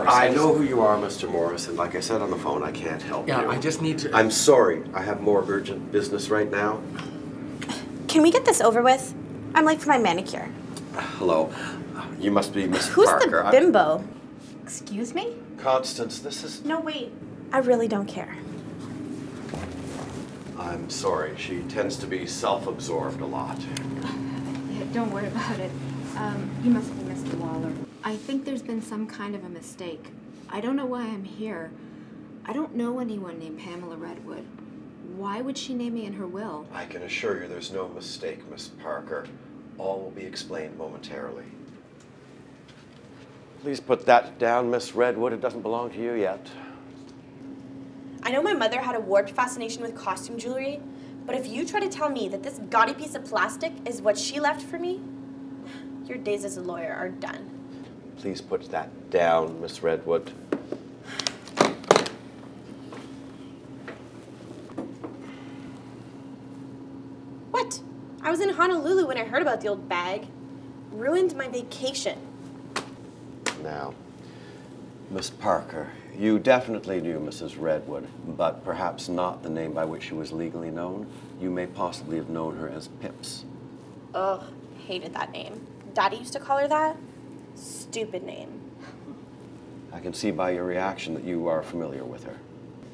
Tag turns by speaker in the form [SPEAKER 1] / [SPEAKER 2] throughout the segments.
[SPEAKER 1] Morris.
[SPEAKER 2] I know who you are, Mr. Morris, and like I said on the phone, I can't help you.
[SPEAKER 1] Yeah, I just need to...
[SPEAKER 2] I'm sorry. I have more urgent business right now.
[SPEAKER 3] Can we get this over with? I'm late for my manicure.
[SPEAKER 2] Hello. You must be Miss
[SPEAKER 3] Who's
[SPEAKER 2] Parker.
[SPEAKER 3] the bimbo? Excuse me?
[SPEAKER 2] Constance, this is...
[SPEAKER 3] No, wait. I really don't care.
[SPEAKER 2] I'm sorry. She tends to be self-absorbed a lot.
[SPEAKER 4] Yeah, don't worry about it. You must be Mr. Waller. I think there's been some kind of a mistake. I don't know why I'm here. I don't know anyone named Pamela Redwood. Why would she name me in her will?
[SPEAKER 2] I can assure you there's no mistake, Miss Parker. All will be explained momentarily. Please put that down, Miss Redwood. It doesn't belong to you yet.
[SPEAKER 3] I know my mother had a warped fascination with costume jewelry, but if you try to tell me that this gaudy piece of plastic is what she left for me, your days as a lawyer are done.
[SPEAKER 2] Please put that down, Miss Redwood.
[SPEAKER 3] What? I was in Honolulu when I heard about the old bag. Ruined my vacation.
[SPEAKER 2] Now, Miss Parker, you definitely knew Mrs. Redwood, but perhaps not the name by which she was legally known. You may possibly have known her as Pips.
[SPEAKER 3] Ugh, hated that name. Daddy used to call her that. Stupid name.
[SPEAKER 2] I can see by your reaction that you are familiar with her.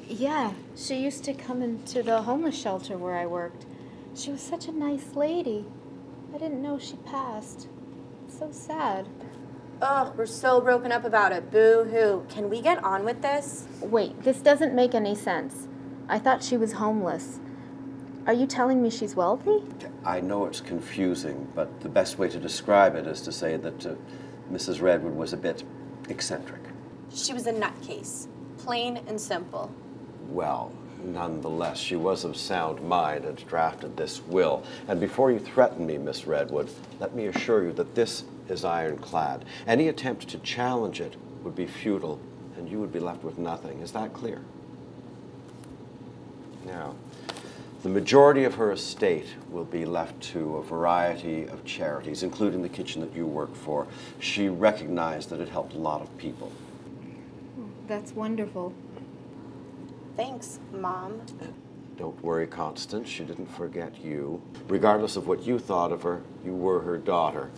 [SPEAKER 4] Yeah, she used to come into the homeless shelter where I worked. She was such a nice lady. I didn't know she passed. It's so sad.
[SPEAKER 3] Ugh, we're so broken up about it. Boo-hoo. Can we get on with this?
[SPEAKER 4] Wait, this doesn't make any sense. I thought she was homeless. Are you telling me she's wealthy?
[SPEAKER 2] I know it's confusing, but the best way to describe it is to say that Mrs. Redwood was a bit eccentric.
[SPEAKER 3] She was a nutcase. Plain and simple.
[SPEAKER 2] Well, nonetheless, she was of sound mind and drafted this will. And before you threaten me, Miss Redwood, let me assure you that this is ironclad. Any attempt to challenge it would be futile, and you would be left with nothing. Is that clear? Now, the majority of her estate will be left to a variety of charities, including the kitchen that you work for. She recognized that it helped a lot of people.
[SPEAKER 4] That's wonderful.
[SPEAKER 3] Thanks, Mom.
[SPEAKER 2] Don't worry, Constance. She didn't forget you. Regardless of what you thought of her, you were her daughter.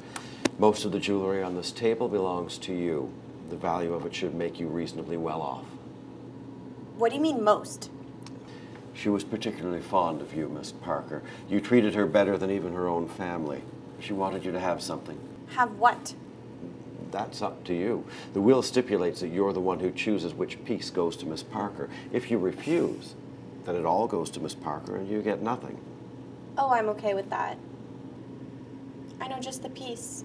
[SPEAKER 2] Most of the jewelry on this table belongs to you. The value of it should make you reasonably well off.
[SPEAKER 3] What do you mean most?
[SPEAKER 2] She was particularly fond of you, Miss Parker. You treated her better than even her own family. She wanted you to have something.
[SPEAKER 3] Have what?
[SPEAKER 2] That's up to you. The will stipulates that you're the one who chooses which piece goes to Miss Parker. If you refuse, then it all goes to Miss Parker and you get nothing.
[SPEAKER 3] Oh, I'm okay with that. I know just the piece.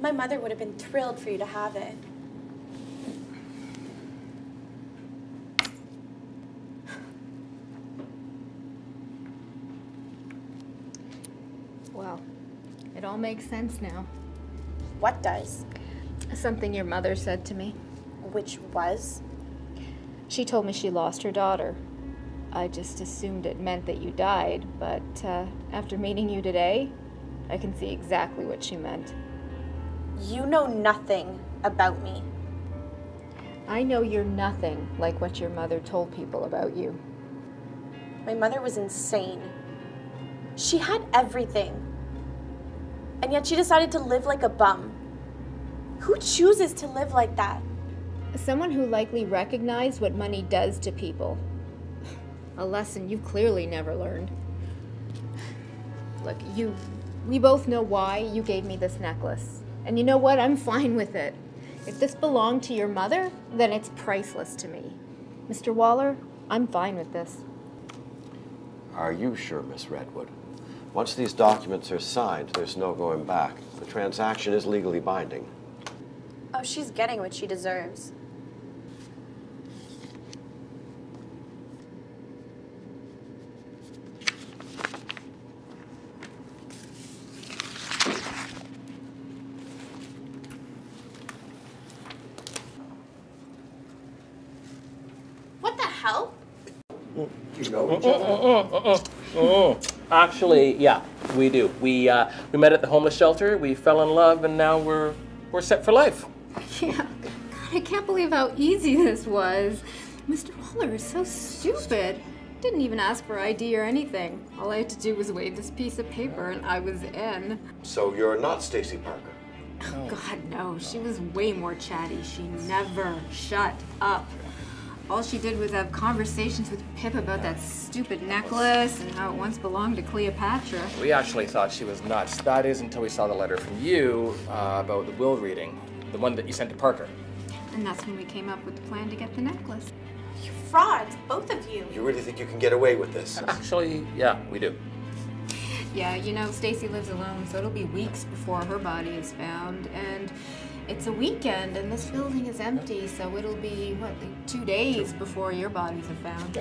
[SPEAKER 3] My mother would have been thrilled for you to have it.
[SPEAKER 4] Well, it all makes sense now.
[SPEAKER 3] What does?
[SPEAKER 4] Something your mother said to me.
[SPEAKER 3] Which was?
[SPEAKER 4] She told me she lost her daughter. I just assumed it meant that you died, but after meeting you today, I can see exactly what she meant.
[SPEAKER 3] You know nothing about me.
[SPEAKER 4] I know you're nothing like what your mother told people about you.
[SPEAKER 3] My mother was insane. She had everything. And yet she decided to live like a bum. Who chooses to live like that?
[SPEAKER 4] Someone who likely recognized what money does to people. A lesson you clearly never learned. Look, we both know why you gave me this necklace. And you know what? I'm fine with it. If this belonged to your mother, then it's priceless to me. Mr. Waller, I'm fine with this.
[SPEAKER 2] Are you sure, Miss Redwood? Once these documents are signed, there's no going back. The transaction is legally binding.
[SPEAKER 3] Oh, she's getting what she deserves. What the hell?
[SPEAKER 2] You know each other?
[SPEAKER 1] Actually, yeah, we do. We met at the homeless shelter, we fell in love, and now we're we're set for life.
[SPEAKER 4] Yeah. God, I can't believe how easy this was. Mr. Waller is so stupid. Didn't even ask for ID or anything. All I had to do was wave this piece of paper and I was in.
[SPEAKER 2] So you're not Stacy Parker?
[SPEAKER 4] Oh, God, no. She was way more chatty. She never shut up. All she did was have conversations with Pip about that stupid necklace and how it once belonged to Cleopatra.
[SPEAKER 1] We actually thought she was nuts. That is until we saw the letter from you about the will reading, the one that you sent to Parker.
[SPEAKER 4] And that's when we came up with the plan to get the necklace.
[SPEAKER 3] You frauds, both of you.
[SPEAKER 2] You really think you can get away with this?
[SPEAKER 1] Actually, yeah, we do.
[SPEAKER 4] Yeah, you know, Stacy lives alone, so it'll be weeks before her body is found. And it's a weekend, and this building is empty, so it'll be, what, like 2 days before your bodies are found.